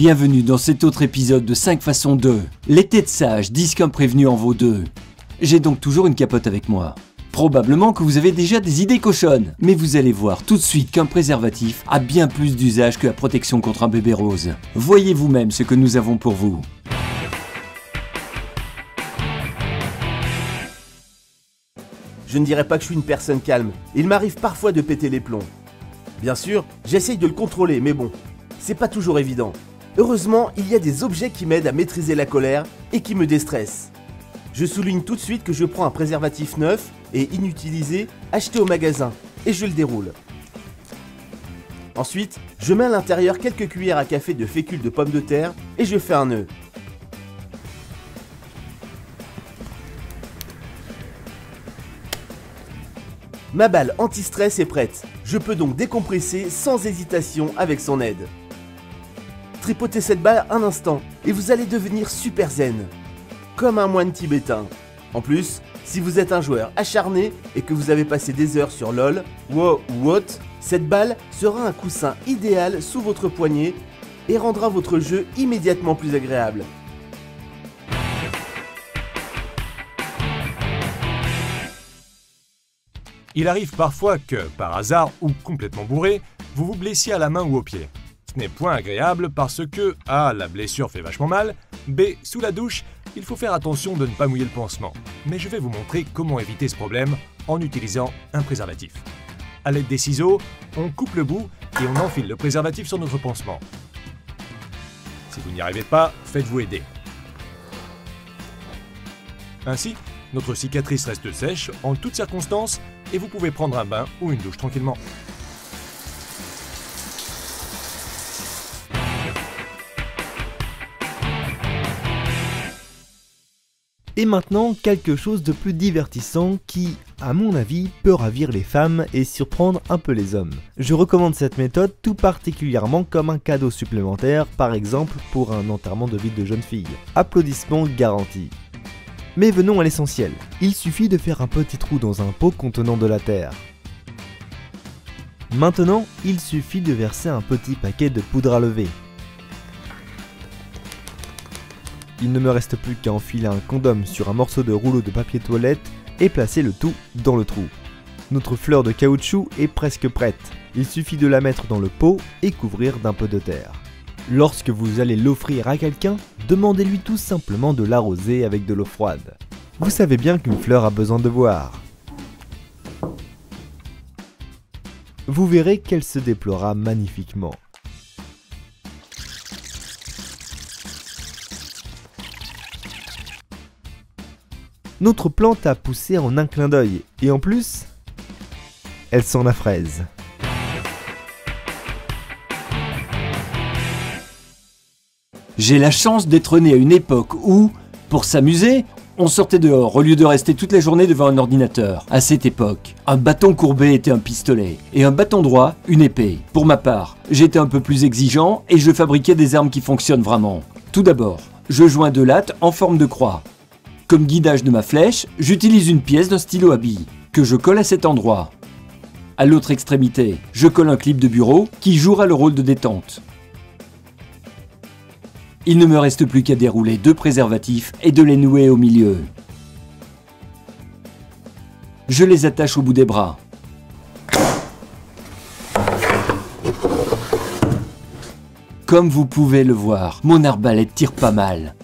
Bienvenue dans cet autre épisode de 5 façons 2. Les têtes sages disent qu'un prévenu en vaut deux. J'ai donc toujours une capote avec moi. Probablement que vous avez déjà des idées cochonnes, mais vous allez voir tout de suite qu'un préservatif a bien plus d'usage que la protection contre un bébé rose. Voyez vous-même ce que nous avons pour vous. Je ne dirais pas que je suis une personne calme. Il m'arrive parfois de péter les plombs. Bien sûr, j'essaye de le contrôler, mais bon, c'est pas toujours évident. Heureusement, il y a des objets qui m'aident à maîtriser la colère et qui me déstressent. Je souligne tout de suite que je prends un préservatif neuf et inutilisé acheté au magasin et je le déroule. Ensuite, je mets à l'intérieur quelques cuillères à café de fécule de pommes de terre et je fais un nœud. Ma balle anti-stress est prête. Je peux donc décompresser sans hésitation avec son aide. Tripotez cette balle un instant et vous allez devenir super zen. Comme un moine tibétain. En plus, si vous êtes un joueur acharné et que vous avez passé des heures sur LoL, WoW ou autre, cette balle sera un coussin idéal sous votre poignet et rendra votre jeu immédiatement plus agréable. Il arrive parfois que, par hasard ou complètement bourré, vous vous blessiez à la main ou au pied. Ce n'est point agréable parce que A. La blessure fait vachement mal, B. Sous la douche, il faut faire attention de ne pas mouiller le pansement. Mais je vais vous montrer comment éviter ce problème en utilisant un préservatif. A l'aide des ciseaux, on coupe le bout et on enfile le préservatif sur notre pansement. Si vous n'y arrivez pas, faites-vous aider. Ainsi, notre cicatrice reste sèche en toutes circonstances et vous pouvez prendre un bain ou une douche tranquillement. Et maintenant, quelque chose de plus divertissant qui, à mon avis, peut ravir les femmes et surprendre un peu les hommes. Je recommande cette méthode tout particulièrement comme un cadeau supplémentaire, par exemple pour un enterrement de vie de jeune fille. Applaudissements garantis. Mais venons à l'essentiel. Il suffit de faire un petit trou dans un pot contenant de la terre. Maintenant, il suffit de verser un petit paquet de poudre à lever. Il ne me reste plus qu'à enfiler un condom sur un morceau de rouleau de papier toilette et placer le tout dans le trou. Notre fleur de caoutchouc est presque prête. Il suffit de la mettre dans le pot et couvrir d'un peu de terre. Lorsque vous allez l'offrir à quelqu'un, demandez-lui tout simplement de l'arroser avec de l'eau froide. Vous savez bien qu'une fleur a besoin de boire. Vous verrez qu'elle se déploiera magnifiquement. Notre plante a poussé en un clin d'œil, et en plus, elle sent la fraise. J'ai la chance d'être né à une époque où, pour s'amuser, on sortait dehors au lieu de rester toute la journée devant un ordinateur. À cette époque, un bâton courbé était un pistolet et un bâton droit, une épée. Pour ma part, j'étais un peu plus exigeant et je fabriquais des armes qui fonctionnent vraiment. Tout d'abord, je joins deux lattes en forme de croix. Comme guidage de ma flèche, j'utilise une pièce d'un stylo à billes que je colle à cet endroit. À l'autre extrémité, je colle un clip de bureau qui jouera le rôle de détente. Il ne me reste plus qu'à dérouler deux préservatifs et de les nouer au milieu. Je les attache au bout des bras. Comme vous pouvez le voir, mon arbalète tire pas mal.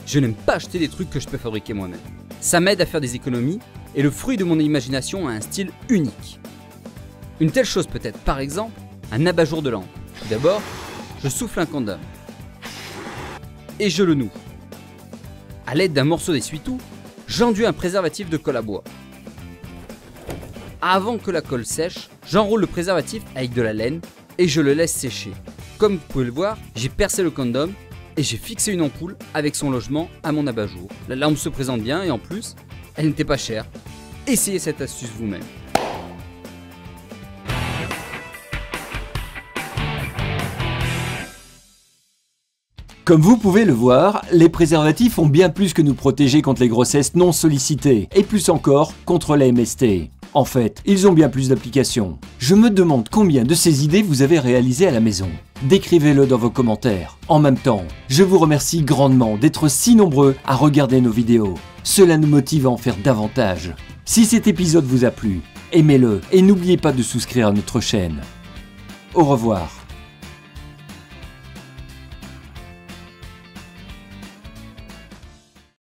Je n'aime pas acheter des trucs que je peux fabriquer moi-même. Ça m'aide à faire des économies et le fruit de mon imagination a un style unique. Une telle chose peut être par exemple un abat-jour de lampe. Tout d'abord, je souffle un condom et je le noue. A l'aide d'un morceau d'essuie-tout, j'enduis un préservatif de colle à bois. Avant que la colle sèche, j'enroule le préservatif avec de la laine et je le laisse sécher. Comme vous pouvez le voir, j'ai percé le condom et j'ai fixé une ampoule avec son logement à mon abat-jour. La lampe se présente bien et en plus, elle n'était pas chère. Essayez cette astuce vous-même. Comme vous pouvez le voir, les préservatifs ont bien plus que nous protéger contre les grossesses non sollicitées, et plus encore contre les MST. En fait, ils ont bien plus d'applications. Je me demande combien de ces idées vous avez réalisées à la maison. Décrivez-le dans vos commentaires. En même temps, je vous remercie grandement d'être si nombreux à regarder nos vidéos. Cela nous motive à en faire davantage. Si cet épisode vous a plu, aimez-le et n'oubliez pas de souscrire à notre chaîne. Au revoir.